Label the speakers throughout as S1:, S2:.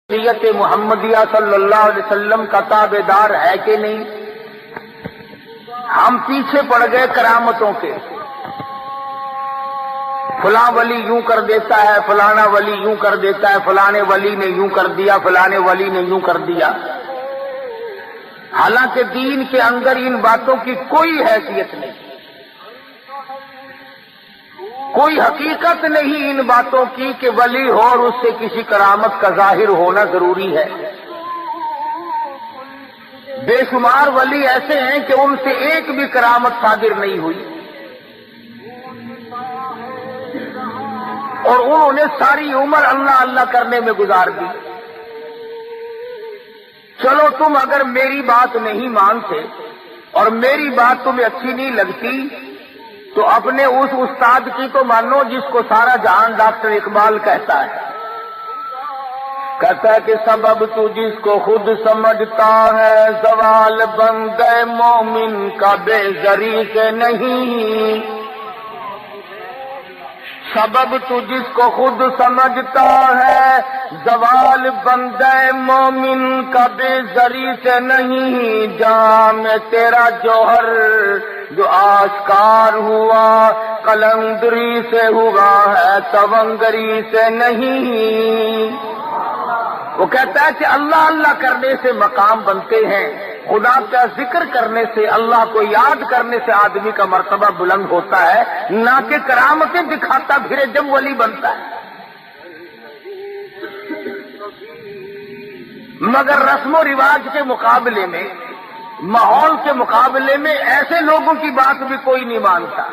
S1: شریعت محمدیہ صلی اللہ علیہ وسلم کا تابع دار ہے کہ نہیں؟ ہم پیچھے پڑ گئے کرامتوں کے، فلاں ولی یوں کر دیتا ہے، فلانا ولی یوں کر دیتا ہے، فلانے ولی نے یوں کر دیا، فلانے ولی نے یوں کر دیا، حالانکہ دین کے اندر ان باتوں کی کوئی حیثیت نہیں، کوئی حقیقت نہیں ان باتوں کی کہ ولی ہو اور اس سے کسی کرامت کا ظاہر ہونا ضروری ہے۔ بے شمار ولی ایسے ہیں کہ ان سے ایک بھی کرامت صادر نہیں ہوئی، اور انہوں نے ساری عمر اللہ اللہ کرنے میں گزار دی۔ چلو تم اگر میری بات نہیں مانتے اور میری بات تمہیں اچھی نہیں لگتی تو اپنے اس استاد کی تو مانو جس کو سارا جہان ڈاکٹر اقبال کہتا ہے کہ سبب تو جس کو خود سمجھتا ہے، زوال بندے مومن کا بے زری سے نہیں۔ سبب تو جس کو خود سمجھتا ہے، زوال بندے مومن کا بے زری سے نہیں۔ جام تیرا جوہر جو آشکار ہوا، قلندری سے ہوا ہے، تونگری سے نہیں۔ وہ کہتا ہے کہ اللہ اللہ کرنے سے مقام بنتے ہیں، خدا کا ذکر کرنے سے، اللہ کو یاد کرنے سے آدمی کا مرتبہ بلند ہوتا ہے، نہ کہ کرامتیں دکھاتا پھرے جب ولی بنتا ہے۔ مگر رسم و رواج کے مقابلے میں، ماحول کے مقابلے میں ایسے لوگوں کی بات بھی کوئی نہیں مانتا۔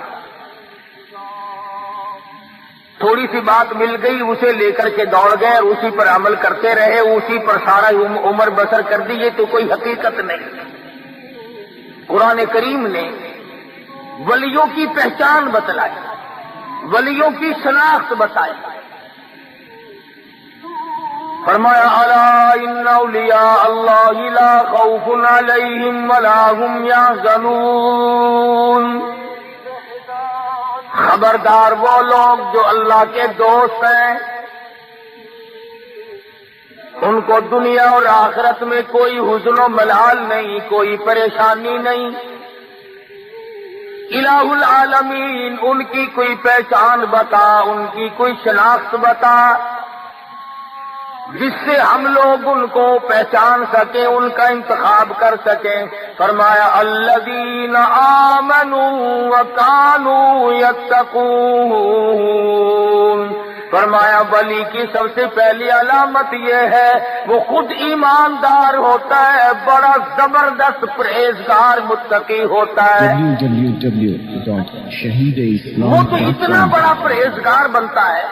S1: تھوڑی سی بات مل گئی، اسے لے کر کے دوڑ گئے اور اسی پر عمل کرتے رہے، اسی پر سارا عمر بسر کر دی، یہ تو کوئی حقیقت نہیں۔ قرآن کریم نے ولیوں کی پہچان بتلائی، ولیوں کی شناخت بتائی۔ فرمایا الا ان اولیاء اللہ لا خوف علیہم ولا هم یحزنون۔ خبردار وہ لوگ جو اللہ کے دوست ہیں، ان کو دنیا اور آخرت میں کوئی حزن و ملال نہیں، کوئی پریشانی نہیں۔ الہ العالمین، ان کی کوئی پہچان بتا، ان کی کوئی شناخت بتا جس سے ہم لوگ ان کو پہچان سکیں، ان کا انتخاب کر سکیں۔ فرمایا الذین آمنوا وکانوا یتقون۔ فرمایا ولی کی سب سے پہلی علامت یہ ہے وہ خود ایماندار ہوتا ہے، بڑا زبردست پرہیزگار متقی ہوتا ہے۔ وہ تو اتنا بڑا پرہیزگار بنتا ہے۔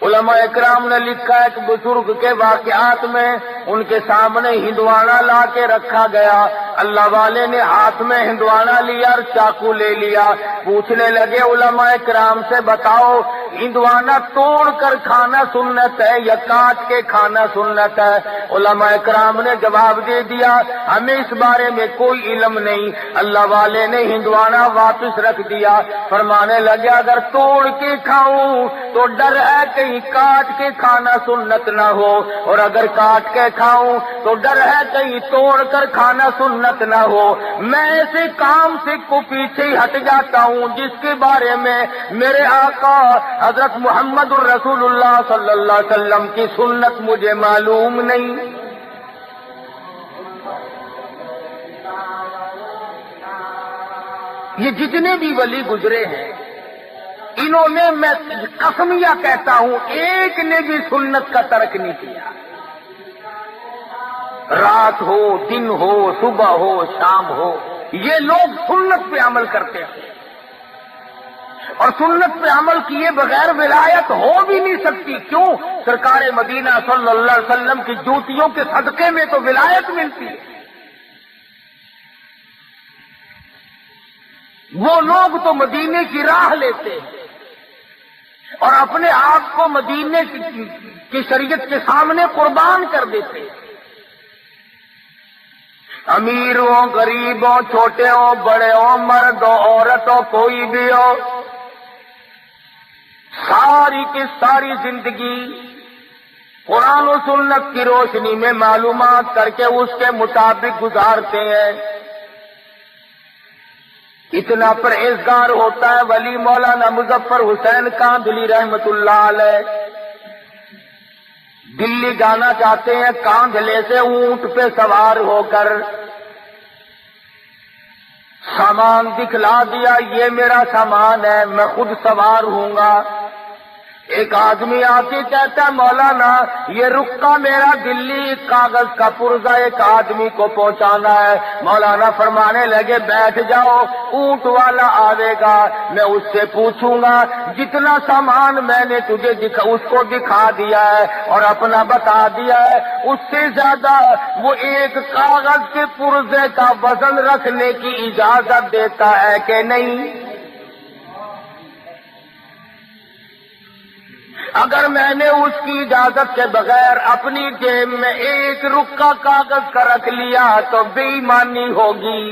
S1: علماء اکرام نے لکھا ہے کہ بزرگ کے واقعات میں ان کے سامنے ہندوانہ لا کے رکھا گیا، اللہ والے نے ہاتھ میں ہندوانہ لیا اور چاقو لے لیا، پوچھنے لگے علماء اکرام سے بتاؤ ہندوانہ توڑ کر کھانا سنت ہے یا کاٹ کے کھانا سنت ہے؟ علماء اکرام نے جواب دے دیا ہمیں اس بارے میں کوئی علم نہیں۔ اللہ والے نے ہندوانہ واپس رکھ دیا، فرمانے لگے اگر توڑ کے کھاؤں تو ڈر ہے کہ کاٹ کے کھانا سنت نہ ہو، اور اگر کاٹ کے کھاؤں تو ڈر ہے کہیں توڑ کر کھانا سنت نہ ہو۔ میں ایسے کام سے کو پیچھے ہٹ جاتا ہوں جس کے بارے میں میرے آقا حضرت محمد الرسول اللہ صلی اللہ علیہ وسلم کی سنت مجھے معلوم نہیں۔ یہ جتنے بھی ولی گزرے ہیں انہوں نے، میں قسمیہ کہتا ہوں، ایک نے بھی سنت کا ترک نہیں کیا۔ رات ہو، دن ہو، صبح ہو، شام ہو، یہ لوگ سنت پہ عمل کرتے ہیں، اور سنت پہ عمل کیے بغیر ولایت ہو بھی نہیں سکتی۔ کیوں؟ سرکار مدینہ صلی اللہ علیہ وسلم کی جوتیوں کے صدقے میں تو ولایت ملتی ہے۔ وہ لوگ تو مدینے کی راہ لیتے ہیں اور اپنے آپ کو مدینے کی شریعت کے سامنے قربان کر دیتے ہیں۔ امیر ہو، غریب ہو، چھوٹے ہو، بڑے ہو، مرد ہو، عورت ہو، کوئی بھی ہو، ساری کی ساری زندگی قرآن و سنت کی روشنی میں معلومات کر کے اس کے مطابق گزارتے ہیں. اتنا پرہیزگار ہوتا ہے ولی مولانا مظفر حسین کاندھلی رحمت اللہ علیہ. دلی جانا چاہتے ہیں کاندھلے سے اونٹ پہ سوار ہو کر. سامان دکھلا دیا، یہ میرا سامان ہے، میں خود سوار ہوں گا. ایک آدمی آتی کہتا ہے مولانا یہ رکا میرا دلی کاغذ کا پرزہ ایک آدمی کو پہنچانا ہے. مولانا فرمانے لگے بیٹھ جاؤ، اونٹ والا آئے گا، میں اس سے پوچھوں گا جتنا سامان میں نے تجھے اس کو دکھا دیا ہے اور اپنا بتا دیا ہے، اس سے زیادہ وہ ایک کاغذ کے پرزے کا وزن رکھنے کی اجازت دیتا ہے کہ نہیں؟ اگر میں نے اس کی اجازت کے بغیر اپنی جیب میں ایک رکا کاغذ کا رکھ لیا تو بے ایمانی ہوگی.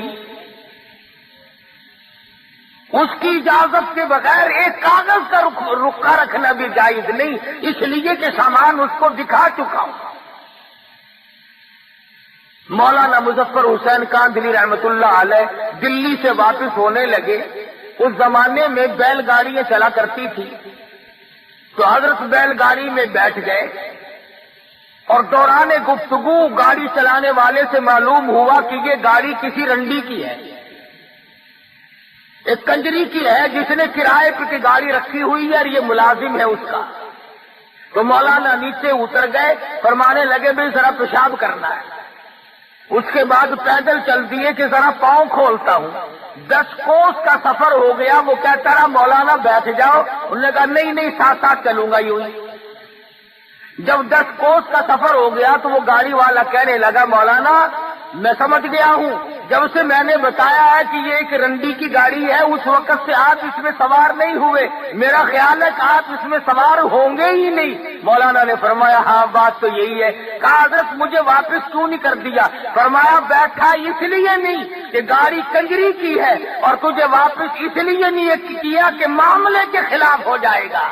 S1: اس کی اجازت کے بغیر ایک کاغذ کا رکا رکھنا بھی جائز نہیں، اس لیے کہ سامان اس کو دکھا چکا ہوں. مولانا مظفر حسین کاندھلی رحمت اللہ علیہ دلی سے واپس ہونے لگے. اس زمانے میں بیل گاڑیاں چلا کرتی تھی تو حضرت بیل گاڑی میں بیٹھ گئے اور دوران گفتگو گاڑی چلانے والے سے معلوم ہوا کہ یہ گاڑی کسی رنڈی کی ہے، ایک کنجری کی ہے جس نے کرائے پہ کی گاڑی رکھی ہوئی ہے اور یہ ملازم ہے اس کا. تو مولانا نیچے اتر گئے، فرمانے لگے بھائی ذرا پیشاب کرنا ہے. اس کے بعد پیدل چل دیے کہ ذرا پاؤں کھولتا ہوں. 10 کوس کا سفر ہو گیا. وہ کہتا رہا مولانا بیٹھ جاؤ. انہوں نے کہا نہیں ساتھ ساتھ چلوں گا یوں ہی. جب 10 کوس کا سفر ہو گیا تو وہ گاڑی والا کہنے لگا مولانا میں سمجھ گیا ہوں، جب سے میں نے بتایا ہے کہ یہ ایک رنڈی کی گاڑی ہے اس وقت سے آپ اس میں سوار نہیں ہوئے، میرا خیال ہے کہ آپ اس میں سوار ہوں گے ہی نہیں. مولانا نے فرمایا ہاں بات تو یہی ہے. کہا حضرت مجھے واپس کیوں نہیں کر دیا؟ فرمایا بیٹھا اس لیے نہیں کہ گاڑی کنجری کی ہے اور تجھے واپس اس لیے نہیں کیا کہ معاملے کے خلاف ہو جائے گا.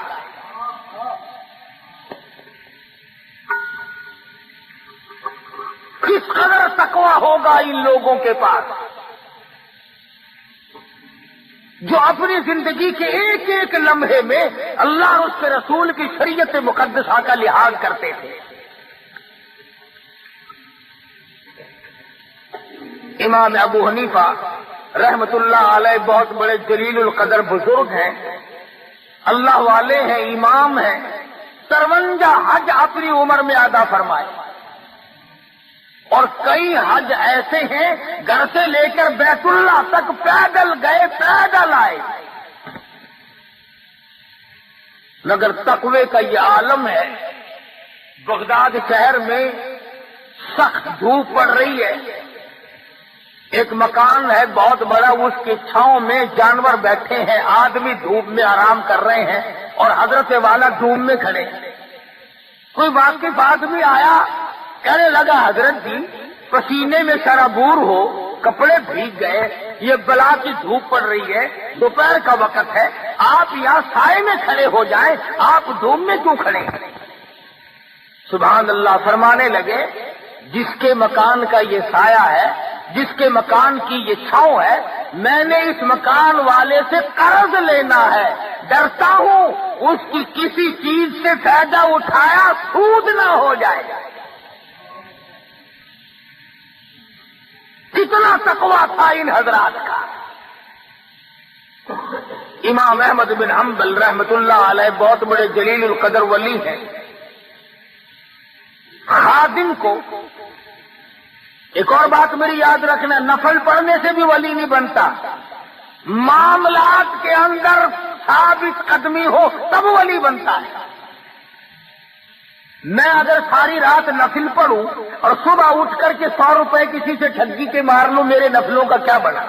S1: کس قدر تقویٰ ہوگا ان لوگوں کے پاس جو اپنی زندگی کے ایک ایک لمحے میں اللہ اور اس کے رسول کی شریعت مقدسہ کا لحاظ کرتے تھے. امام ابو حنیفہ رحمت اللہ علیہ بہت بڑے جلیل القدر بزرگ ہیں، اللہ والے ہیں، امام ہیں. 53 حج اپنی عمر میں ادا فرمائے اور کئی حج ایسے ہیں گھر سے لے کر بیت اللہ تک پیدل گئے پیدل آئے. مگر تقوی کا یہ عالم ہے. بغداد شہر میں سخت دھوپ پڑ رہی ہے. ایک مکان ہے بہت بڑا، اس کی چھاؤں میں جانور بیٹھے ہیں، آدمی دھوپ میں آرام کر رہے ہیں اور حضرت والا دھوپ میں کھڑے ہیں. کوئی واقف آدمی آیا، کہنے لگا حضرت جی پسینے میں سرابور ہو، کپڑے بھیگ گئے، یہ بلا کی دھوپ پڑ رہی ہے، دوپہر کا وقت ہے، آپ یہاں سائے میں کھڑے ہو جائیں، آپ دھوپ میں کیوں کھڑے ہیں؟ سبحان اللہ. فرمانے لگے جس کے مکان کا یہ سایہ ہے، جس کے مکان کی یہ چھاؤں ہے، میں نے اس مکان والے سے قرض لینا ہے، ڈرتا ہوں اس کی کسی چیز سے فائدہ اٹھایا سود نہ ہو جائے. کتنا تقویٰ تھا ان حضرات کا. امام احمد بن حنبل رحمت اللہ علیہ بہت بڑے جلیل القدر ولی ہیں. خادم کو ایک اور بات میری یاد رکھنا، نفل پڑھنے سے بھی ولی نہیں بنتا، معاملات کے اندر ثابت قدمی ہو تب ولی بنتا ہے. میں اگر ساری رات نفل پڑھوں اور صبح اٹھ کر کے 100 روپے کسی سے ٹھگی کے مار لوں، میرے نفلوں کا کیا بنا؟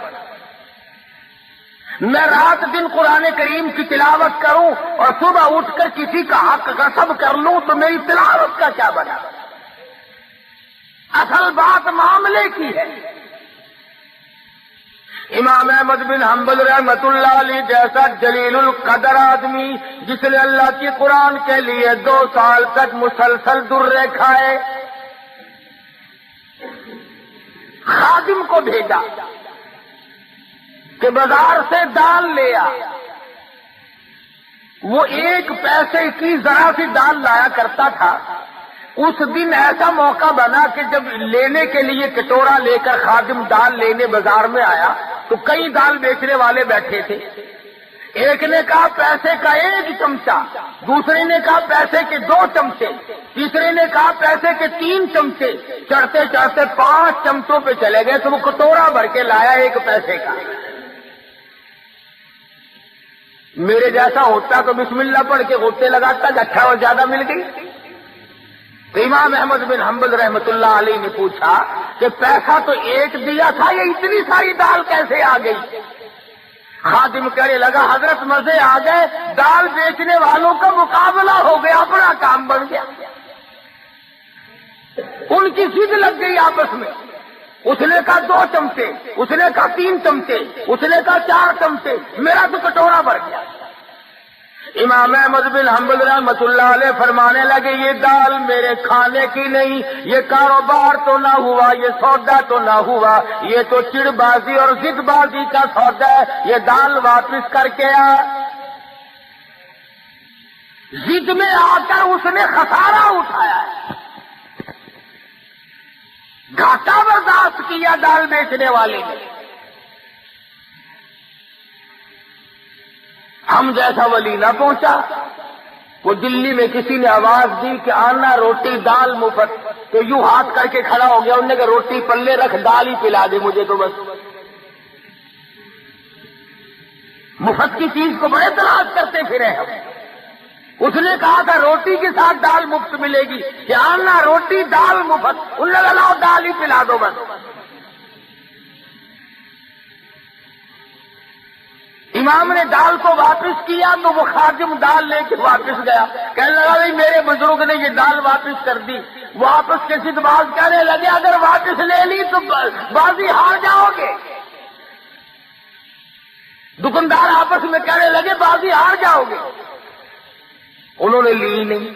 S1: میں رات دن قرآن کریم کی تلاوت کروں اور صبح اٹھ کر کسی کا حق غصب کر لوں تو میری تلاوت کا کیا بنا؟ اصل بات معاملے کی ہے. امام احمد بن حنبل رحمۃ اللہ علیہ جیسا جلیل القدر آدمی جس نے اللہ کی قرآن کے لیے 2 سال تک مسلسل درے کھائے، خادم کو بھیجا کہ بازار سے دال لے آ۔ وہ 1 پیسے کی ذرا سی دال لایا کرتا تھا۔ اس دن ایسا موقع بنا کہ جب لینے کے لیے کٹورا لے کر خادم دال لینے بازار میں آیا تو کئی دال بیچنے والے بیٹھے تھے۔ ایک نے کہا پیسے کا 1 چمچہ، دوسرے نے کہا پیسے کے 2 چمچے، تیسرے نے کہا پیسے کے 3 چمچے، چڑھتے چڑھتے 5 چمچوں پہ چلے گئے تو وہ کٹورا بھر کے لایا 1 پیسے کا۔ میرے جیسا ہوتا تو بسم اللہ پڑھ کے غصے لگاتا کہ اچھا اور زیادہ مل گئی۔ تو امام احمد بن حنبل رحمۃ اللہ علیہ نے پوچھا کہ پیسہ تو 1 دیا تھا، یہ اتنی ساری دال کیسے آ گئی؟ خادم کہنے لگا حضرت مزے آ گئے، دال بیچنے والوں کا مقابلہ ہو گیا، بڑا کام بن گیا۔ ان کی ضد لگ گئی آپس میں، اس نے کہا 2 چمچے، اس نے کہا 3 چمچے، اس نے کہا 4 چمچے، میرا تو کٹورا بھر گیا۔ امام احمد بن حنبل رحمۃ اللہ علیہ فرمانے لگے یہ دال میرے کھانے کی نہیں، یہ کاروبار تو نہ ہوا، یہ سودا تو نہ ہوا، یہ تو چڑ بازی اور ضد بازی کا سودا ہے، یہ دال واپس کر کے آ۔ ضد میں آ کر اس نے خسارہ اٹھایا ہے، گھاٹا برداشت کیا دال بیچنے والے نے۔ ہم جیسا ولی نہ پہنچا۔ وہ دلی میں کسی نے آواز دی کہ آنا روٹی دال مفت، تو یوں ہاتھ کر کے کھڑا ہو گیا، انہوں نے کہا روٹی پلے رکھ، دال ہی پلا دے مجھے تو بس۔ مفت کی چیز کو بڑے تلاش کرتے پھرے ہم۔ اس نے کہا تھا روٹی کے ساتھ دال مفت ملے گی، کہ آنا روٹی دال مفت، انہوں نے کہا لاؤ دال ہی پلا دو بس۔ امام نے دال کو واپس کیا تو وہ خادم دال لے کے واپس گیا، کہنے لگا بھائی میرے بزرگ نے یہ دال واپس کر دی۔ واپس کے ضد باز کہنے لگے اگر واپس لے لی تو بازی ہار جاؤ گے۔ دکاندار آپس میں کہنے لگے بازی ہار جاؤ گے۔ انہوں نے لی نہیں،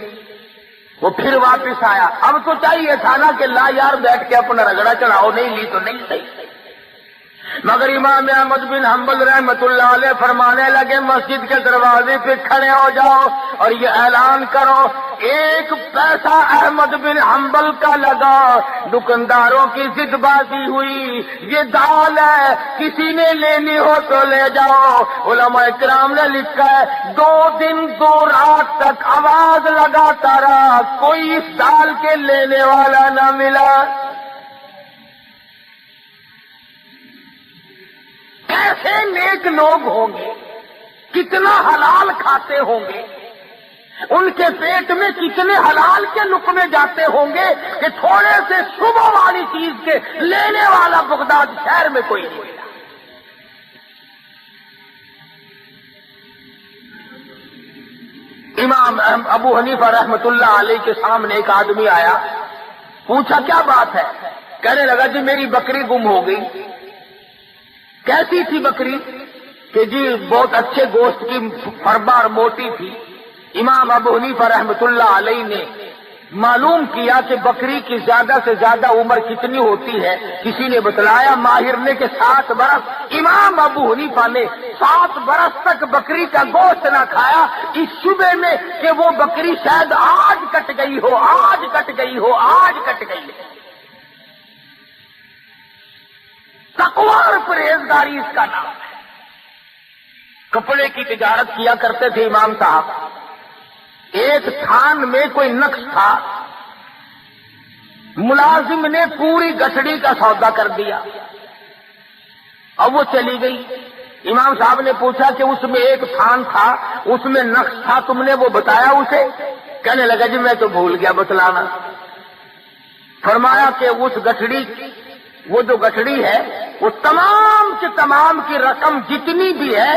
S1: وہ پھر واپس آیا۔ اب تو چاہیے تھا نا کہ لا یار بیٹھ کے اپنا رگڑا چڑھاؤ، نہیں لی تو نہیں صحیح۔ مگر امام احمد بن حنبل رحمۃ اللہ علیہ فرمانے لگے مسجد کے دروازے پہ کھڑے ہو جاؤ اور یہ اعلان کرو 1 پیسہ احمد بن حنبل کا لگا، دکانداروں کی ضد بازی ہوئی، یہ دال ہے کسی نے لینی ہو تو لے جاؤ۔ علماء کرام نے لکھا ہے 2 دن 2 رات تک آواز لگاتا رہا، کوئی اس دال کے لینے والا نہ ملا۔ کیسے نیک لوگ ہوں گے، کتنا حلال کھاتے ہوں گے، ان کے پیٹ میں کتنے حلال کے لقمے جاتے ہوں گے کہ تھوڑے سے صبح والی چیز کے لینے والا بغداد شہر میں کوئی نہیں ملا۔ امام ابو حنیفہ رحمۃ اللہ علیہ کے سامنے ایک آدمی آیا، پوچھا کیا بات ہے؟ کہنے لگا جی میری بکری گم ہو گئی۔ کیسی تھی بکری؟ کہ جی بہت اچھے گوشت کی فربار موٹی تھی۔ امام ابو حنیفہ رحمۃ اللہ علیہ نے معلوم کیا کہ بکری کی زیادہ سے زیادہ عمر کتنی ہوتی ہے، کسی نے بتلایا ماہر نے کہ 7 برس۔ امام ابو حنیفہ نے 7 برس تک بکری کا گوشت نہ کھایا، اس شبے میں کہ وہ بکری شاید آج کٹ گئی ہو، آج کٹ گئی ہو، آج کٹ گئی ہے۔ تقوی اور پرہیزگاری اس کا نام ہے۔ کپڑے کی تجارت کیا کرتے تھے امام صاحب۔ ایک تھان میں کوئی نقص تھا، ملازم نے پوری گٹھڑی کا سودا کر دیا، اب وہ چلی گئی۔ امام صاحب نے پوچھا کہ اس میں ایک تھان تھا، اس میں نقص تھا، تم نے وہ بتایا اسے؟ کہنے لگا جی میں تو بھول گیا بتلانا۔ فرمایا کہ اس گٹھڑی، وہ جو گٹھڑی ہے وہ تمام کے تمام کی رقم جتنی بھی ہے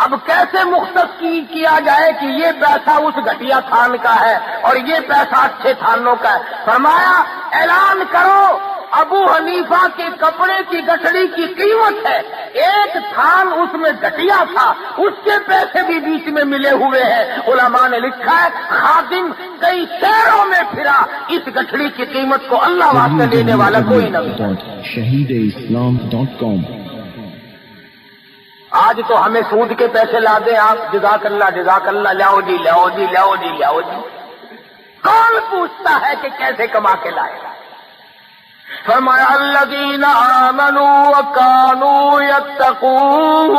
S1: اب کیسے مختص کیا جائے کہ یہ پیسہ اس گھٹیا تھان کا ہے اور یہ پیسہ اچھے تھانوں کا ہے؟ فرمایا اعلان کرو ابو حنیفہ کے کپڑے کی گٹھڑی کی قیمت ہے، ایک تھان اس میں گٹیا تھا، اس کے پیسے بھی بیچ میں ملے ہوئے ہیں۔ علماء نے لکھا ہے خادم کئی شہروں میں پھرا، اس گٹھڑی کی قیمت کو اللہ واسطے دینے والا کوئی نہ ملا۔
S2: shahideislam.com
S1: آج تو ہمیں سود کے پیسے لا دیں آپ، جزاک اللہ جزاک اللہ، لاؤ جی لاؤ جی لاؤ جی لاؤ جی۔ کون پوچھتا ہے کہ کیسے کما کے لائے؟ فرمایا الذین آمنوا وکانوا یتقون،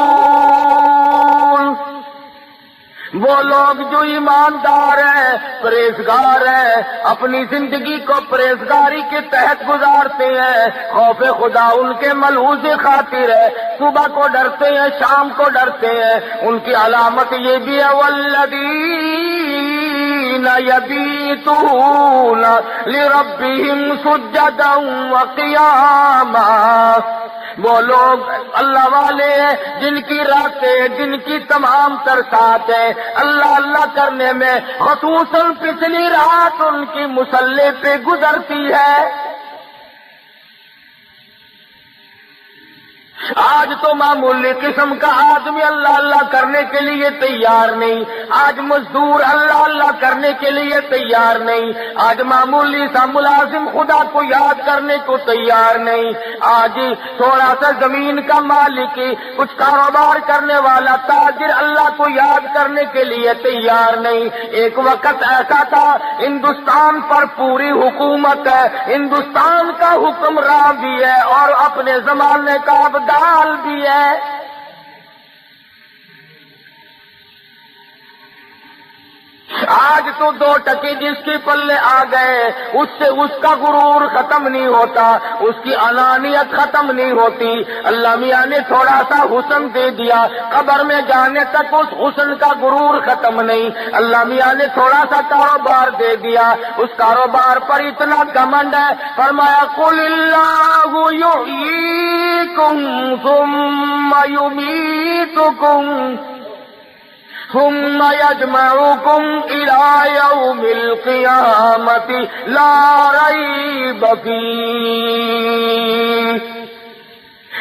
S1: وہ لوگ جو ایماندار ہیں، پرہیزگار ہیں، اپنی زندگی کو پرہیزگاری کے تحت گزارتے ہیں، خوف خدا ان کے ملحوظ خاطر ہے، صبح کو ڈرتے ہیں شام کو ڈرتے ہیں۔ ان کی علامت یہ بھی ہے والذین یبیتون لربہم سجدا وقیاما، وہ لوگ اللہ والے ہیں جن کی راتیں، جن کی تمام تر سات ہیں اللہ اللہ کرنے میں، خصوصاً پچھلی رات ان کی مصلی پہ گزرتی ہے۔ آج تو معمولی قسم کا آدمی اللہ اللہ کرنے کے لیے تیار نہیں، آج مزدور اللہ اللہ کرنے کے لیے تیار نہیں، آج معمولی سا ملازم خدا کو یاد کرنے کو تیار نہیں، آج تھوڑا سا زمین کا مالک، کچھ کاروبار کرنے والا تاجر اللہ کو یاد کرنے کے لیے تیار نہیں۔ ایک وقت ایسا تھا ہندوستان پر پوری حکومت ہے، ہندوستان کا حکمراں بھی ہے اور اپنے زمانے کا ابدال بھی ہے۔ آج تو 2 ٹکے جس کے پلے آ گئے اس سے اس کا غرور ختم نہیں ہوتا، اس کی انانیت ختم نہیں ہوتی۔ اللہ میاں نے تھوڑا سا حسن دے دیا، قبر میں جانے تک اس حسن کا غرور ختم نہیں۔ اللہ میاں نے تھوڑا سا کاروبار دے دیا، اس کاروبار پر اتنا گھمنڈ ہے، فرمایا قل اللہ یحییکم ثم یمیتکم ثم یجمعکم الی یوم القیامۃ لا ریب فیہ۔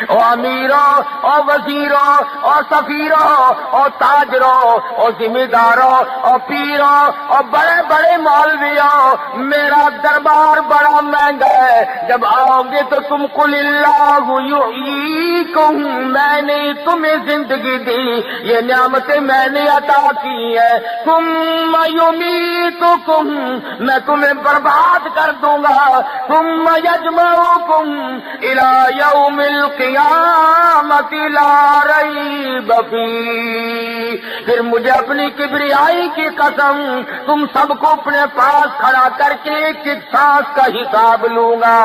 S1: او امیروں اور وزیروں اور سفیروں اور تاجروں اور ذمہ داروں اور پیروں اور بڑے بڑے مولویوں، میرا دربار بڑا مہنگا ہے، جب آؤ گے تو تم قل اللہ یحییکم، میں نے تمہیں زندگی دی، یہ نعمتیں میں نے عطا کی ہیں، ثم یمیتکم، میں تمہیں برباد کر دوں گا، ثم یجمعکم الی یوم القیامۃ لا ریب فیہ، پھر مجھے اپنی کبریائی کی قسم تم سب کو اپنے پاس کھڑا کر کے ایک ایک سانس کا حساب لوں گا۔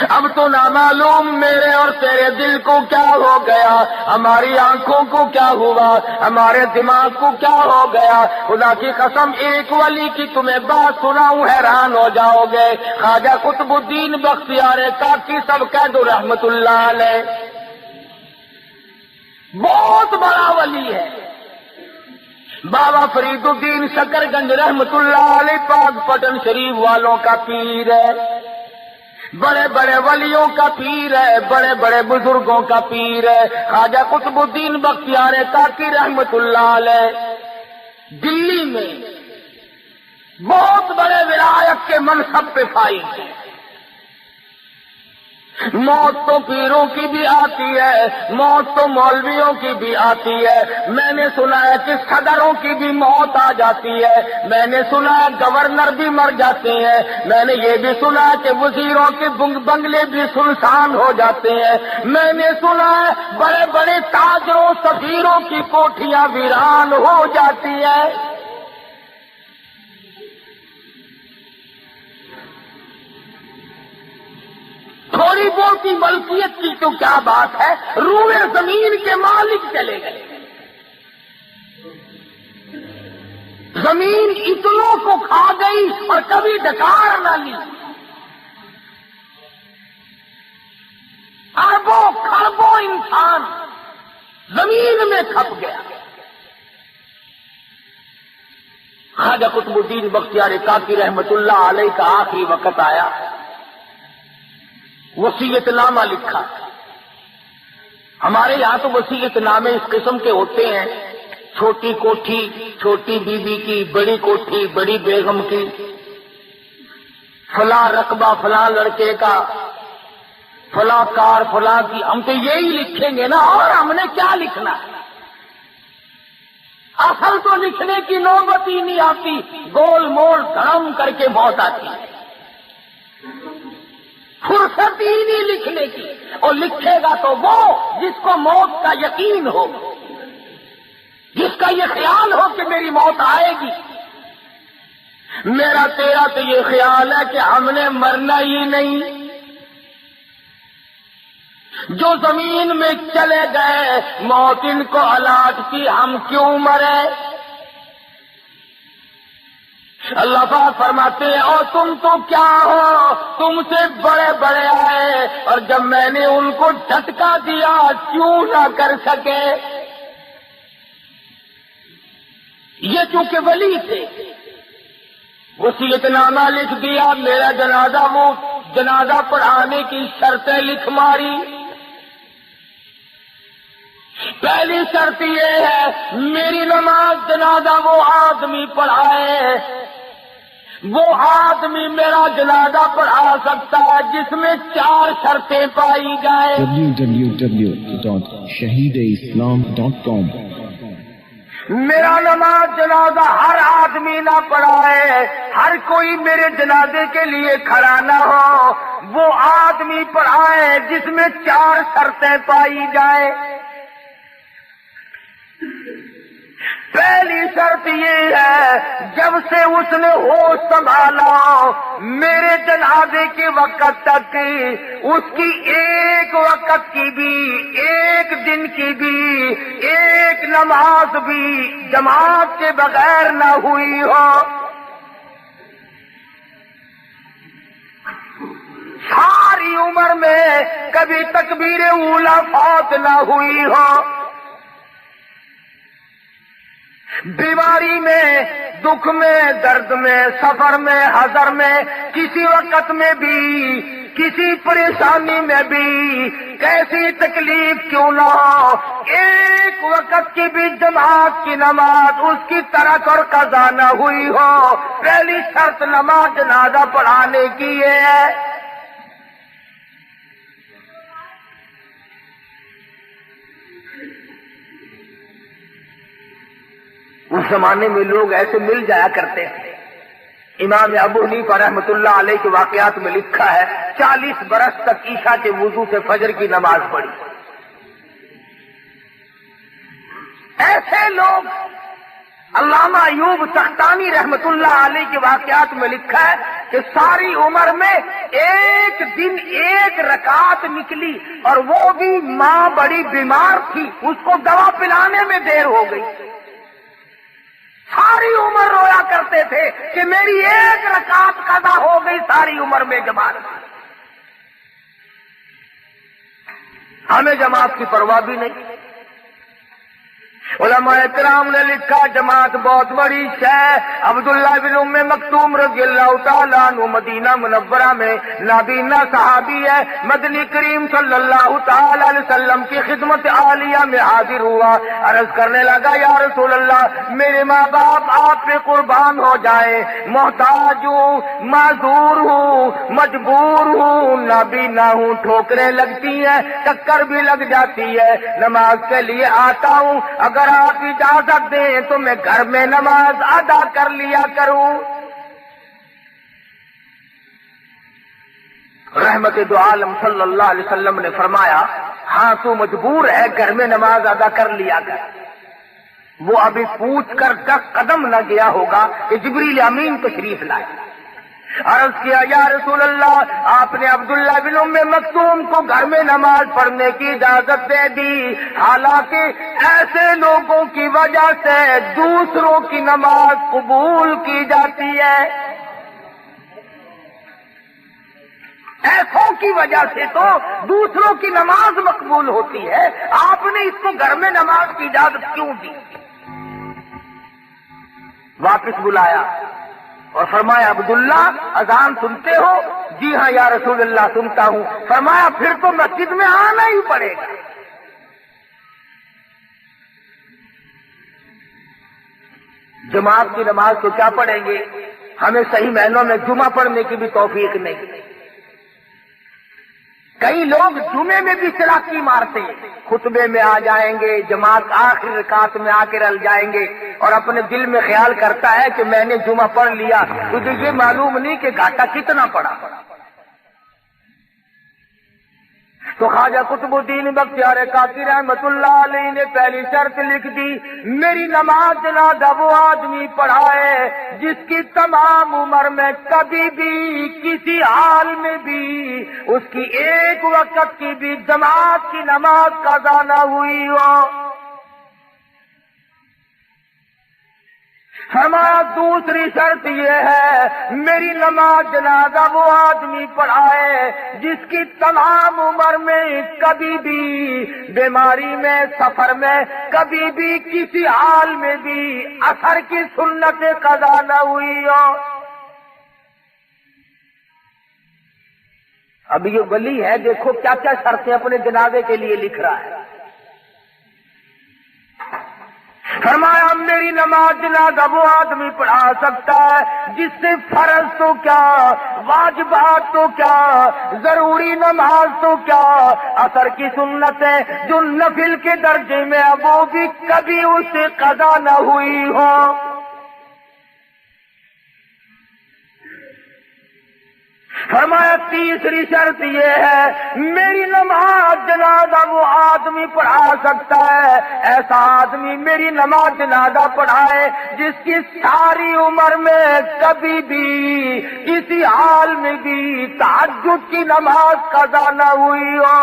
S1: اب تو نامعلوم میرے اور تیرے دل کو کیا ہو گیا، ہماری آنکھوں کو کیا ہوا، ہمارے دماغ کو کیا ہو گیا۔ خدا کی قسم ایک ولی کی تمہیں بات سناؤں حیران ہو جاؤ گے، خواجہ قطب الدین بختیار کاکی سب کہہ دو رحمت اللہ علیہ، بہت بڑا ولی ہے۔ بابا فرید الدین شکر گنج رحمت اللہ علیہ پاک پٹن شریف والوں کا پیر ہے، بڑے بڑے ولیوں کا پیر ہے، بڑے بڑے بزرگوں کا پیر ہے۔ خواجہ قطب الدین بختیار کاکی رحمت اللہ علیہ دلی میں بہت بڑے ولایت کے منصب پہ فائز ہیں۔ موت تو پیروں کی بھی آتی ہے، موت تو مولویوں کی بھی آتی ہے، میں نے سنا ہے کہ صدروں کی بھی موت آ جاتی ہے، میں نے سنا ہے گورنر بھی مر جاتے ہیں، میں نے یہ بھی سنا ہے کہ وزیروں کے بنگلے بھی سنسان ہو جاتے ہیں، میں نے سنا ہے بڑے بڑے تاجروں سفیروں کی کوٹھیاں ویران ہو جاتی ہے۔ تھوڑی بہت ملکیت کی تو کیا بات ہے، روئے زمین کے مالک چلے گئے، زمین اتنوں کو کھا گئی اور کبھی ڈکار نہ لی، اربوں خربوں انسان زمین میں کھپ گیا۔ خواجہ قطب الدین بختیار کاکی رحمت اللہ علیہ کا آخری وقت آیا، وصیت نامہ لکھا۔ ہمارے یہاں تو وصیت نامے اس قسم کے ہوتے ہیں، چھوٹی کوٹھی چھوٹی بیوی کی، بڑی کوٹھی بڑی بیگم کی، فلاں رقبہ فلاں لڑکے کا، فلاں کار فلاں کی۔ ہم تو یہی لکھیں گے نا، اور ہم نے کیا لکھنا ہے؟ اصل تو لکھنے کی نوبت ہی نہیں آتی، گول مول دھڑم کر کے موت آتی ہے، فرصت ہی نہیں لکھنے کی۔ اور لکھے گا تو وہ جس کو موت کا یقین ہو، جس کا یہ خیال ہو کہ میری موت آئے گی۔ میرا تیرا تو یہ خیال ہے کہ ہم نے مرنا ہی نہیں، جو زمین میں چلے گئے موت ان کو الاٹ کی، ہم کیوں مرے؟ اللہ پاک فرماتے ہیں اور تم تو کیا ہو، تم سے بڑے بڑے آئے، اور جب میں نے ان کو جھٹکا دیا کیوں نہ کر سکے؟ یہ چونکہ ولی تھے، وصیت نامہ لکھ دیا، میرا جنازہ، وہ جنازہ پڑھانے کی شرطیں لکھ ماری۔ پہلی شرط یہ ہے میری نماز جنازہ وہ آدمی پڑھائے، وہ آدمی میرا جنازہ پڑھا سکتا ہے جس میں 4 شرطیں پائی جائیں۔
S2: www.shahideislam.com
S1: میرا نماز جنازہ ہر آدمی نہ پڑھائے، ہر کوئی میرے جنازے کے لیے کھڑا نہ ہو، وہ آدمی پڑھائے جس میں 4 شرطیں پائی جائیں۔ پہلی شرط یہ ہے جب سے اس نے ہوش سنبھالا میرے جنازے کے وقت تک اس کی ایک وقت کی بھی، ایک دن کی بھی، ایک نماز بھی جماعت کے بغیر نہ ہوئی ہو، ساری عمر میں کبھی تکبیر اولیٰ فوت نہ ہوئی ہو، بیماری میں، دکھ میں، درد میں، سفر میں، حضر میں، کسی وقت میں بھی، کسی پریشانی میں بھی، کیسی تکلیف کیوں نہ ہو، ایک وقت کی بھی جماعت کی نماز اس کی ترک اور قضا نہ ہوئی ہو۔ پہلی شرط نماز جنازہ پڑھانے کی یہ ہے۔ اس زمانے میں لوگ ایسے مل جایا کرتے ہیں۔ امام ابو حنیفہ رحمۃ اللہ علیہ کے واقعات میں لکھا ہے 40 برس تک عشاء کے وضو سے فجر کی نماز پڑھی۔ ایسے لوگ، علامہ ایوب سختانی رحمۃ اللہ علیہ کے واقعات میں لکھا ہے کہ ساری عمر میں ایک دن 1 رکعت نکلی، اور وہ بھی ماں بڑی بیمار تھی، اس کو دوا پلانے میں دیر ہو گئی۔ ساری عمر رویا کرتے تھے کہ میری 1 رکعت قضا ہو گئی ساری عمر میں جماعت۔ ہمیں جماعت کی پرواہ بھی نہیں۔ علماء کرام نے لکھا جماعت بہت بڑی شے۔ عبداللہ بن ام مکتوم رضی اللہ تعالیٰ عنہ مدینہ منورہ میں نابینا صحابی ہے، مدنی کریم صلی اللہ تعالیٰ علیہ وسلم کی خدمت عالیہ میں حاضر ہوا، عرض کرنے لگا یا رسول اللہ میرے ماں باپ آپ پہ قربان ہو جائیں، محتاج ہوں، معذور ہوں، مجبور ہوں، نابینا ہوں، ٹھوکریں لگتی ہیں، چکر بھی لگ جاتی ہے، نماز کے لیے آتا ہوں، اگر آپ اجازت دیں تو میں گھر میں نماز ادا کر لیا کروں۔ رحمت دو عالم صلی اللہ علیہ وسلم نے فرمایا ہاں تو مجبور ہے، گھر میں نماز ادا کر لیا کر۔ وہ ابھی پوچھ کر 10 قدم نہ گیا ہوگا کہ جبریل امین تشریف لائے۔ عرض کیا یا رسول اللہ آپ نے عبداللہ بن ام مکتوم کو گھر میں نماز پڑھنے کی اجازت دے دی، حالانکہ ایسے لوگوں کی وجہ سے دوسروں کی نماز قبول کی جاتی ہے، ایسوں کی وجہ سے تو دوسروں کی نماز مقبول ہوتی ہے، آپ نے اس کو گھر میں نماز کی اجازت کیوں دی؟ واپس بلایا اور فرمایا عبداللہ اذان سنتے ہو؟ جی ہاں یا رسول اللہ سنتا ہوں۔ فرمایا پھر تو مسجد میں آنا ہی پڑے گا۔ جماعت کی نماز تو کیا پڑھیں گے، ہمیں صحیح معنوں میں جمعہ پڑھنے کی بھی توفیق نہیں۔ کئی لوگ جمعے میں بھی چلاکی مارتے ہیں، خطبے میں آ جائیں گے، جماعت آخری رکعت میں آ کے رل جائیں گے اور اپنے دل میں خیال کرتا ہے کہ میں نے جمعہ پڑھ لیا، تجھے یہ معلوم نہیں کہ گھاٹا کتنا پڑا۔ تو خواجہ قطب الدین بختیار کاکی رحمت اللہ علیہ نے پہلی شرط لکھ دی، میری نماز جنازہ وہ آدمی پڑھائے جس کی تمام عمر میں کبھی بھی کسی حال میں بھی اس کی ایک وقت کی بھی جماعت کی نماز قضا نہ ہوئی ہو۔ فرمایا دوسری شرط یہ ہے، میری نماز جنازہ وہ آدمی پڑھائے جس کی تمام عمر میں کبھی بھی بیماری میں، سفر میں، کبھی بھی کسی حال میں بھی اثر کی سنت قضا نہ ہوئی ہو۔ اب یہ ولی ہے، دیکھو کیا کیا شرطیں اپنے جنازے کے لیے لکھ رہا ہے۔ فرمایا میری نماز جنازہ وہ آدمی پڑھا سکتا ہے جس سے فرض تو کیا، واجبات تو کیا، ضروری نماز تو کیا، اثر کی سنتیں جو نفل کے درجے میں اب وہ بھی کبھی اس سے قضا نہ ہوئی ہو۔ فرمایا تیسری شرط یہ ہے، میری نماز جنازہ وہ آدمی پڑھا سکتا ہے، ایسا آدمی میری نماز جنازہ پڑھائے جس کی ساری عمر میں کبھی بھی کسی حال میں بھی تہجد کی نماز قضا نہ ہوئی ہو۔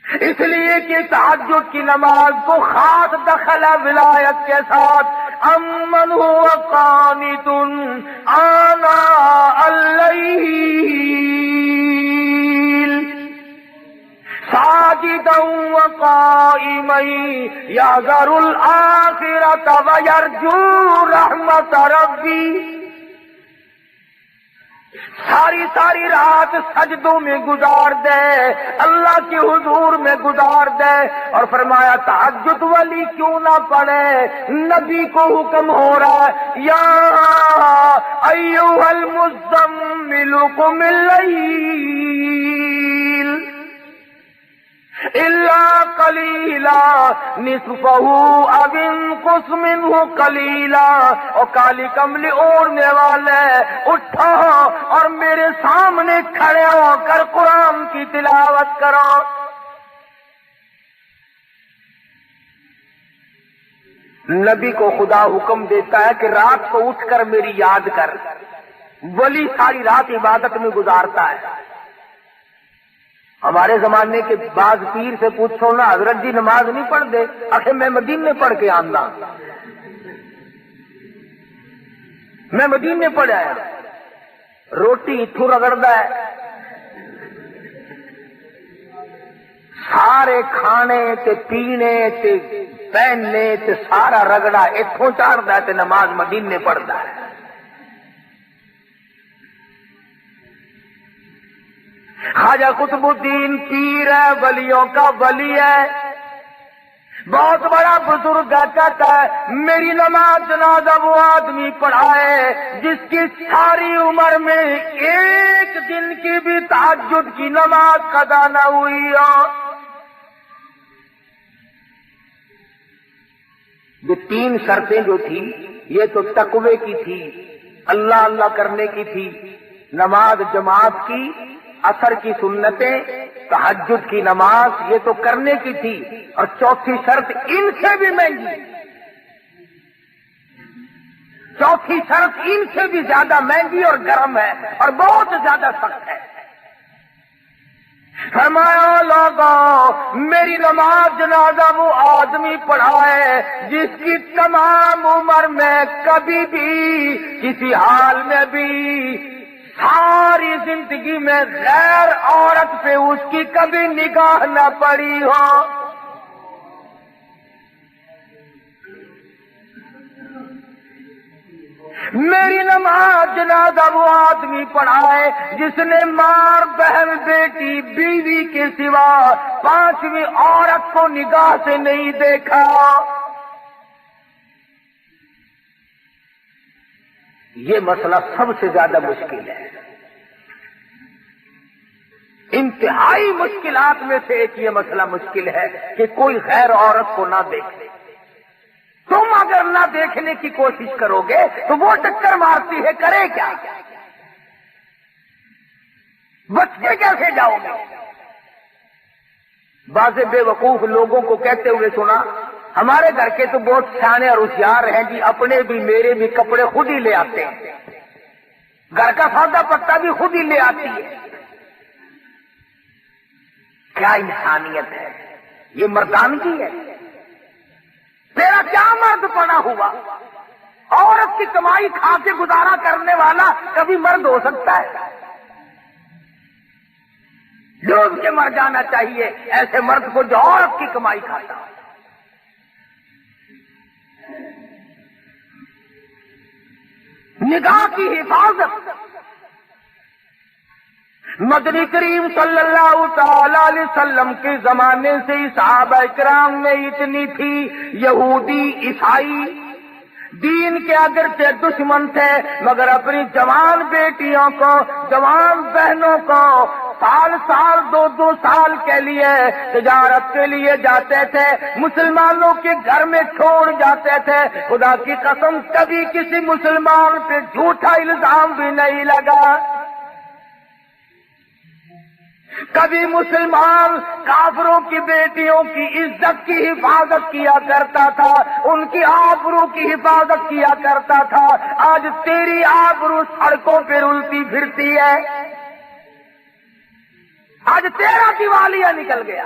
S1: اس لیے کہ تہجد کی نماز کو خاص دخل ولایت کے ساتھ امن هو قانت آناء الليل ساجدا وقائما يحذر الآخرة ويرجو رحمت ربی، ساری رات سجدوں میں گزار دے، اللہ کے حضور میں گزار دے، اور فرمایا تہجد والی کیوں نہ پڑھے، نبی کو حکم ہو رہا ہے یا ایھا المزمل قم اللیل الا قلیلا نصفہ او انقص منہ قلیلا، اور کالی کملی اوڑھنے والے اٹھو اور میرے سامنے کھڑے ہو کر قرآن کی تلاوت کرو۔ نبی کو خدا حکم دیتا ہے کہ رات کو اٹھ کر میری یاد کر، ولی ساری رات عبادت میں گزارتا ہے۔ ہمارے زمانے کے بعض پیر سے پوچھو نا، حضرت جی نماز نہیں پڑھ دے، آخر میں مدینے پڑھ کے آنا، میں مدینے پڑھ آیا، روٹی اتھو رگڑدا ہے، سارے کھانے تے پینے تے پہننے تے سارا رگڑا اتھوں چاڑدا ہے تے نماز مدینے پڑھدا ہے۔ خواجہ قطب الدین پیر ہے، ولیوں کا ولی ہے، بہت بڑا بزرگ کہتا ہے میری نماز جنازہ وہ آدمی پڑھائے جس کی ساری عمر میں ایک دن کی بھی تہجد کی نماز قضا نہ ہوئی ہو۔ یہ تین شرطیں جو تھی یہ تو تقوی کی تھی، اللہ اللہ کرنے کی تھی، نماز جماعت کی، اثر کی سنتیں، تہجد کی نماز یہ تو کرنے کی تھی، اور چوتھی شرط ان سے بھی مہنگی، چوتھی شرط ان سے بھی زیادہ مہنگی اور گرم ہے اور بہت زیادہ سخت ہے۔ فرمایا لوگوں میری نماز جنازہ وہ آدمی پڑھائے جس کی تمام عمر میں کبھی بھی کسی حال میں بھی ساری زندگی میں غیر عورت پہ اس کی کبھی نگاہ نہ پڑی ہو۔ میری نماز جنازہ وہ آدمی پڑھائے جس نے ماں بہن بیٹی بیوی کے سوا پانچویں عورت کو نگاہ سے نہیں دیکھا. یہ مسئلہ سب سے زیادہ مشکل ہے. انتہائی مشکلات میں سے ایک یہ مسئلہ مشکل ہے کہ کوئی غیر عورت کو نہ دیکھے. تم اگر نہ دیکھنے کی کوشش کرو گے تو وہ ٹکر مارتی ہے، کرے کیا؟ بچ کے کیسے جاؤ گے؟ بعض بے وقوف لوگوں کو کہتے ہوئے سنا، ہمارے گھر کے تو بہت سیانے اور ہوشیار ہیں جی، اپنے بھی میرے بھی کپڑے خود ہی لے آتے ہیں، گھر کا سودا پتا بھی خود ہی لے آتی ہے. کیا انسانیت ہے؟ یہ مردانگی ہے. تیرا کیا مرد پڑا ہوا؟ عورت کی کمائی کھا کے گزارا کرنے والا کبھی مرد ہو سکتا ہے؟ ڈوب کے مر جانا چاہیے ایسے مرد کو جو عورت کی کمائی کھاتا. نگاہ کی حفاظت. مدنی کریم صلی اللہ تعالی علیہ وسلم کے زمانے سے صحابہ کرام میں اتنی تھی. یہودی عیسائی دین کے اگرچہ دشمن تھے مگر اپنی جوان بیٹیوں کو، جوان بہنوں کو سال دو سال کے لیے تجارت کے لیے جاتے تھے، مسلمانوں کے گھر میں چھوڑ جاتے تھے. خدا کی قسم کبھی کسی مسلمان پہ جھوٹا الزام بھی نہیں لگا. کبھی مسلمان کافروں کی بیٹیوں کی عزت کی حفاظت کیا کرتا تھا، ان کی آبرو کی حفاظت کیا کرتا تھا. آج تیری آبرو سڑکوں پہ رلتی پھرتی ہے. آج تیرا دیوالیہ نکل گیا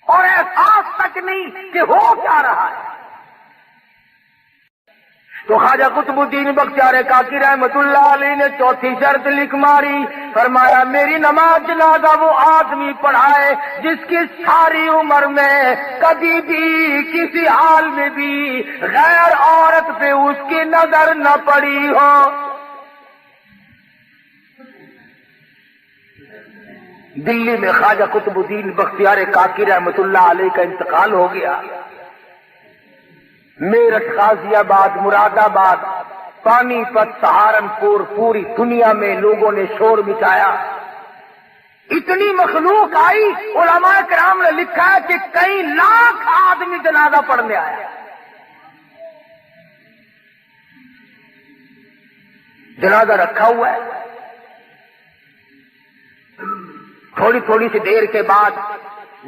S1: اور احساس تک نہیں کہ ہو کیا رہا ہے. تو خواجہ قطب الدین بختیار کاکی رحمت اللہ علیہ نے چوتھی شرط لکھ ماری، فرمایا میری نماز جنازہ وہ آدمی پڑھائے جس کی ساری عمر میں کبھی بھی کسی حال میں بھی غیر عورت پہ اس کی نظر نہ پڑی ہو. دلی میں خواجہ قطب الدین بختیار کاکی رحمت اللہ علیہ کا انتقال ہو گیا. میرٹھ، غازی آباد، مراد آباد، پانی پت، سہارنپور، پوری دنیا میں لوگوں نے شور مچایا. اتنی مخلوق آئی، علماء کرام نے لکھا ہے کہ کئی لاکھ آدمی جنازہ پڑھنے آیا. جنازہ رکھا ہوا ہے. تھوڑی تھوڑی سی دیر کے بعد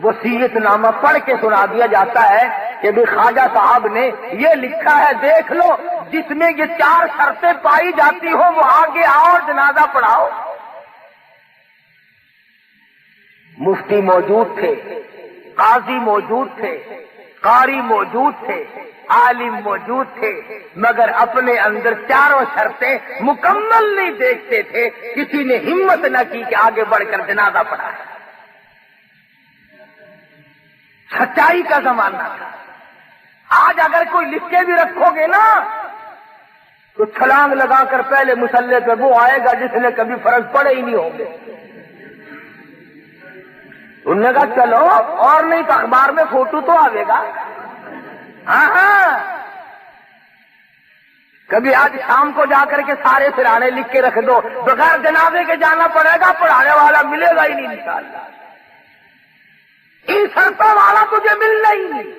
S1: وصیت نامہ پڑھ کے سنا دیا جاتا ہے کہ بھی خواجہ صاحب نے یہ لکھا ہے، دیکھ لو جس میں یہ 4 شرطیں پائی جاتی ہو وہ آگے آؤ اور جنازہ پڑھاؤ. مفتی موجود تھے، قاضی موجود تھے، قاری موجود تھے، عالم موجود تھے، مگر اپنے اندر 4 شرطیں مکمل نہیں دیکھتے تھے. کسی نے ہمت نہ کی کہ آگے بڑھ کر جنازہ پڑھائے. سچائی کا زمانہ تھا. آج اگر کوئی لکھ کے بھی رکھو گے نا تو چھلانگ لگا کر پہلے مصلے پہ وہ آئے گا جس نے کبھی فرض پڑے ہی نہیں ہوں گے. انہوں نے کہا چلو اور نہیں تو اخبار میں فوٹو تو آئے گا. ہاں کبھی آج شام کو جا کر کے سارے سرانے لکھ کے رکھ دو، بغیر جنازے کے جانا پڑے گا، پڑھانے والا ملے گا ہی نہیں انشاءاللہ. ان شرطوں والا تجھے ملنا ہی نہیں.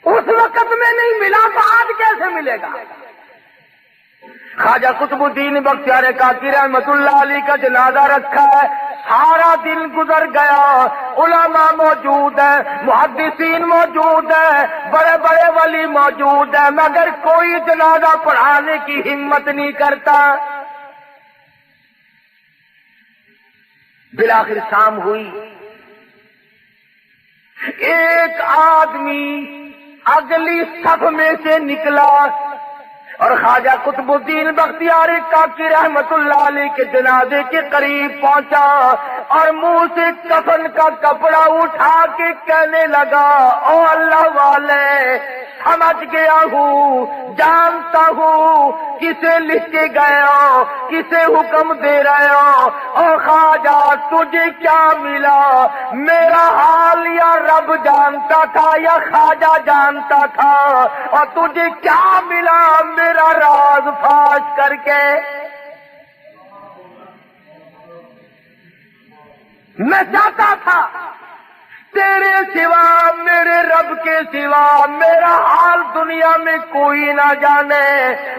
S1: اس وقت میں نہیں ملا تو آج کیسے ملے گا؟ خواجہ قطب الدین بختیار کاکی رحمت اللہ علیہ کا جنازہ رکھا ہے. سارا دن گزر گیا، علماء موجود ہیں، محدثین موجود ہیں، بڑے بڑے ولی موجود ہیں، مگر کوئی جنازہ پڑھانے کی ہمت نہیں کرتا. بالآخر شام ہوئی. ایک آدمی اگلی صف میں سے نکلا اور خواجہ قطب الدین بختیار کاکی رحمت اللہ علیہ کے جنازے کے قریب پہنچا. اور منہ سے کفن کا کپڑا اٹھا کے کہنے لگا، او اللہ والے، سمجھ گیا ہوں، جانتا ہوں کسے لکھ کے گئے ہو، کسے حکم دے رہے ہو۔ او خواجہ تجھے کیا ملا؟ میرا حال یا رب جانتا تھا یا خواجہ جانتا تھا، اور تجھے کیا ملا میرا راز فاش کر کے؟ میں چاہتا تھا تیرے سوا، میرے رب کے سوا میرا حال دنیا میں کوئی نہ جانے۔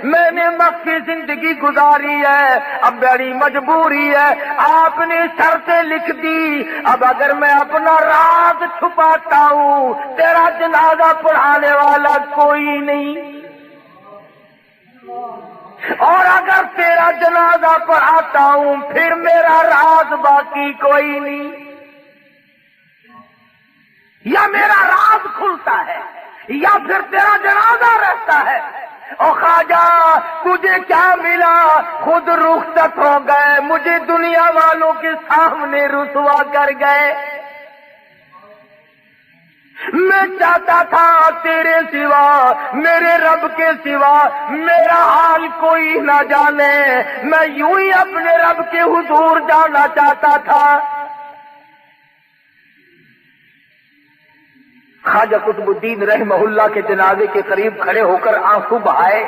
S1: میں نے مخفی زندگی گزاری ہے، اب بڑی مجبوری ہے، آپ نے شرطیں لکھ دی، اب اگر میں اپنا راز چھپاتا ہوں تیرا جنازہ پڑھانے والا کوئی نہیں، اور اگر تیرا جنازہ پڑھاتا ہوں پھر میرا راز باقی کوئی نہیں، یا میرا راز کھلتا ہے یا پھر تیرا جنازہ رہتا ہے۔ او خواجہ تجھے کیا ملا؟ خود رخصت ہو گئے، مجھے دنیا والوں کے سامنے رسوا کر گئے۔ میں چاہتا تھا تیرے سوا، میرے رب کے سوا میرا حال کوئی نہ جانے، میں یوں ہی اپنے رب کے حضور جانا چاہتا تھا۔ خواجہ قطب الدین رحمہ اللہ کے جنازے کے قریب کھڑے ہو کر آنسو بہائے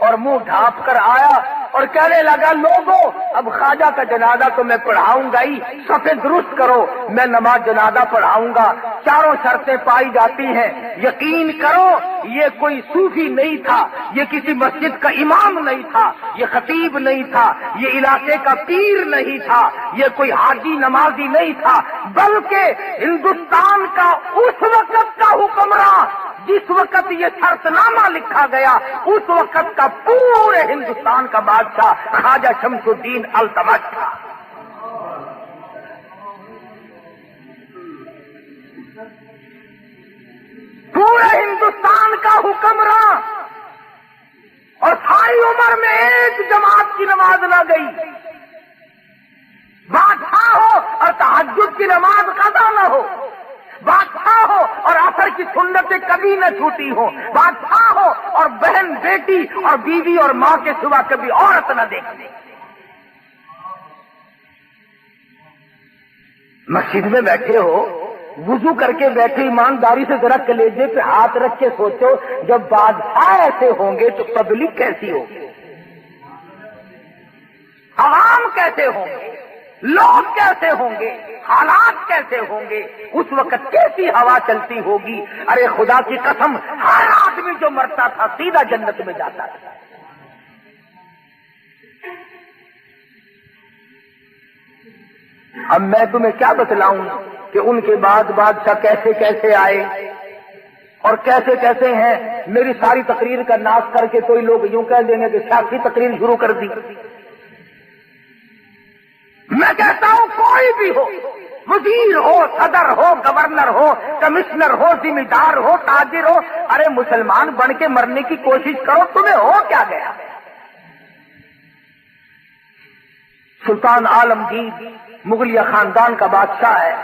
S1: اور منہ ڈھانپ کر آیا اور کہنے لگا، لوگوں اب خواجہ کا جنازہ تو میں پڑھاؤں گا ہی، صفیں درست کرو، میں نماز جنازہ پڑھاؤں گا، چاروں شرطیں پائی جاتی ہیں، یقین کرو یہ کوئی صوفی نہیں تھا، یہ کسی مسجد کا امام نہیں تھا، یہ خطیب نہیں تھا، یہ علاقے کا پیر نہیں تھا، یہ کوئی حاجی نمازی نہیں تھا، بلکہ ہندوستان کا اس وقت کا حکمراں جس وقت یہ شرط نامہ لکھا گیا اس وقت کا پورے ہندوستان کا بادشاہ خواجہ شمس الدین التمش تھا۔ پورے ہندوستان کا حکمراں، اور ساری عمر میں ایک جماعت کی نماز نہ گئی، بادشاہ ہو اور تہجد کی نماز قضا نہ ہو، بادشاہ ہو اور عصر کی سنتیں کبھی نہ چھوٹی ہو، بادشاہ ہو اور بہن بیٹی اور بیوی اور ماں کے سوا کبھی عورت نہ دیکھے۔ مسجد میں بیٹھے ہو، وضو کر کے بیٹھے، ایمانداری سے ذرا کلیجے پہ ہاتھ رکھ کے سوچو جب بادشاہ ایسے ہوں گے تو پبلک کیسی ہوگی، عوام کیسے ہوں گے، لوگ کیسے ہوں گے، حالات کیسے ہوں گے، اس وقت کیسی ہوا چلتی ہوگی۔ ارے خدا کی قسم ہر آدمی جو مرتا تھا سیدھا جنت میں جاتا تھا۔ اب میں تمہیں کیا بتلاؤں کہ ان کے بعد بادشاہ کیسے کیسے آئے اور کیسے کیسے ہیں۔ میری ساری تقریر کا ناش کر کے کوئی لوگ یوں کہہ دیں گے کہ سیاسی تقریر شروع کر دی۔ میں کہتا ہوں کوئی بھی ہو، وزیر ہو، صدر ہو، گورنر ہو، کمشنر ہو، ذمہ دار ہو، تاجر ہو، ارے مسلمان بن کے مرنے کی کوشش کرو، تمہیں ہو کیا گیا۔ سلطان عالمگیر مغلیہ خاندان کا بادشاہ ہے،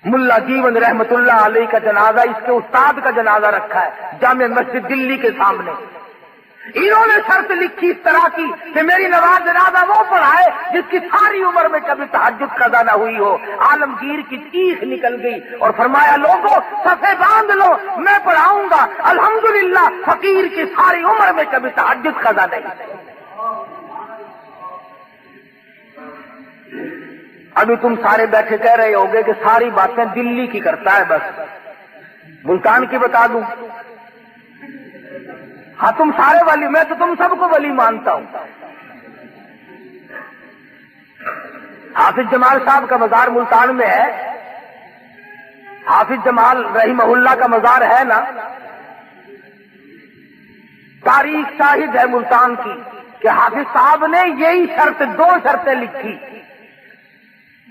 S1: ملا جیون رحمت اللہ علیہ کا جنازہ، اس کے استاد کا جنازہ رکھا ہے جامع مسجد دلی کے سامنے۔ انہوں نے شرط لکھی اس طرح کی کہ میری نماز جنازہ وہ پڑھائے جس کی ساری عمر میں کبھی تہجد قضا نہ ہوئی ہو۔ عالمگیر کی چیخ نکل گئی اور فرمایا، لوگوں صفیں باندھ لو، میں پڑھاؤں گا۔ الحمدللہ فقیر کی ساری عمر میں کبھی تہجد قضا نہیں۔ ابھی تم سارے بیٹھے کہہ رہے ہوگے کہ ساری باتیں دلی کی کرتا ہے، بس ملتان کی بتا دوں۔ ہاں تم سارے ولی، میں تو تم سب کو ولی مانتا ہوں۔ حافظ جمال صاحب کا مزار ملتان میں ہے، حافظ جمال رحمہ اللہ کا مزار ہے نا، تاریخ شاہد ہے ملتان کی کہ حافظ صاحب نے یہی شرط، دو شرطیں لکھی،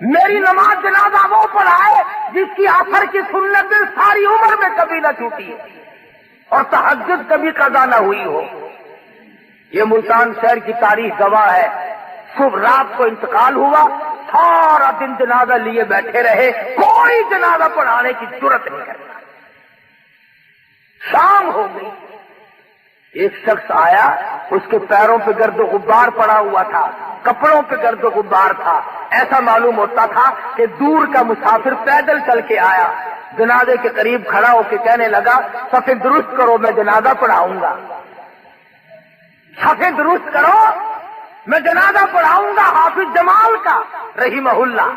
S1: میری نماز جنازہ وہ پڑھائے جس کی عصر کی سنت ساری عمر میں کبھی نہ چھوٹی اور تہجد کبھی قضا نہ ہوئی ہو۔ یہ ملتان شہر کی تاریخ گواہ ہے۔ صبح رات کو انتقال ہوا، سارا دن جنازہ لیے بیٹھے رہے، کوئی جنازہ پڑھانے کی ضرورت نہیں کرتا۔ شام ہو گئی، ایک شخص آیا، اس کے پیروں پہ گرد و غبار پڑا ہوا تھا، کپڑوں پہ گرد و غبار تھا، ایسا معلوم ہوتا تھا کہ دور کا مسافر پیدل چل کے آیا۔ جنازے کے قریب کھڑا ہو کے کہنے لگا صفیں درست کرو، میں جنازہ پڑھاؤں گا، صفیں درست کرو، میں جنازہ پڑھاؤں گا حافظ جمال کا رحمہ اللہ۔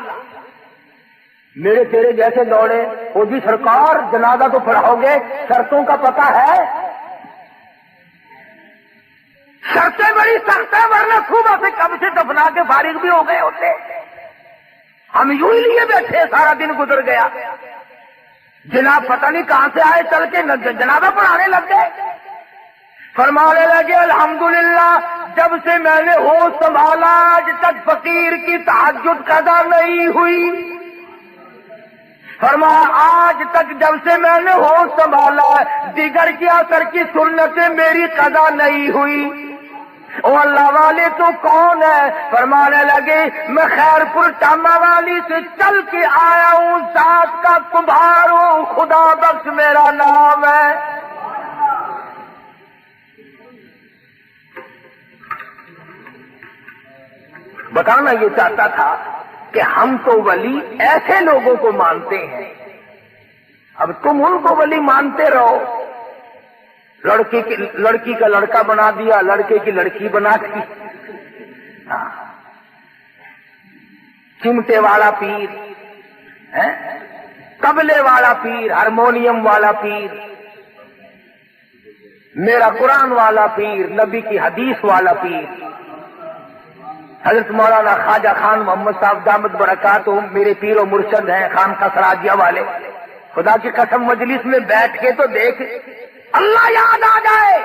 S1: میرے تیرے جیسے دوڑے، وہ جی سرکار جنازہ تو پڑھاؤ گے، شرطوں کا پتہ ہے؟ شرطیں بڑی سخت ہیں، ورنہ صبح سے کب سے دفنا کے فارغ بھی ہو گئے ہوتے، ہم یوں ہی لیے بیٹھے، سارا دن گزر گیا۔ جناب پتہ نہیں کہاں سے آئے چل کے جنازہ پڑھانے لگ گئے۔ فرمانے لگے الحمدللہ جب سے میں نے ہوش سنبھالا آج تک فقیر کی تہجد قضا نہیں ہوئی۔ فرمایا آج تک جب سے میں نے ہوش سنبھالا دیگر کی اثر کی سنتیں میری قضا نہیں ہوئی۔ او اللہ والے تو کون ہے؟ فرمانے لگے میں خیر پور ٹاما والی سے چل کے آیا ہوں، ذات کا کمبھار ہوں، خدا بخش میرا نام ہے۔ بتانا یہ چاہتا تھا کہ ہم تو ولی ایسے لوگوں کو مانتے ہیں، اب تم ان کو ولی مانتے رہو۔ لڑکی کا لڑکا بنا دیا، لڑکے کی لڑکی بنا دی، چمٹے والا پیر، طبلے والا پیر، ہارمونیم والا پیر، میرا قرآن والا پیر، نبی کی حدیث والا پیر۔ حضرت مولانا خواجہ خان محمد صاحب دامت برکاتہ میرے پیر و مرشد ہیں، خانقاہ سراجیہ والے۔ خدا کی قسم مجلس میں بیٹھ کے تو دیکھ اللہ یاد آ جائے۔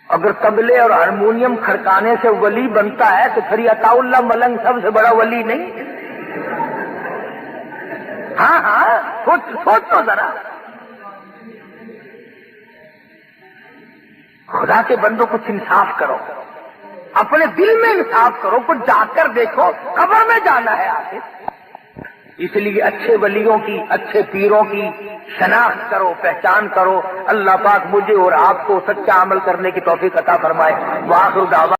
S1: اگر طبلے اور ہارمونیم کھڑکانے سے ولی بنتا ہے تو پھر عطا اللہ ملنگ سب سے بڑا ولی نہیں؟ ہاں سوچ تو ذرا، خدا کے بندوں کچھ انصاف کرو، اپنے دل میں انصاف کرو، کچھ جا کر دیکھو، قبر میں جانا ہے آخر۔ اس لیے اچھے ولیوں کی، اچھے پیروں کی شناخت کرو، پہچان کرو۔ اللہ پاک مجھے اور آپ کو سچا عمل کرنے کی توفیق عطا فرمائے۔ وآخر دعوانا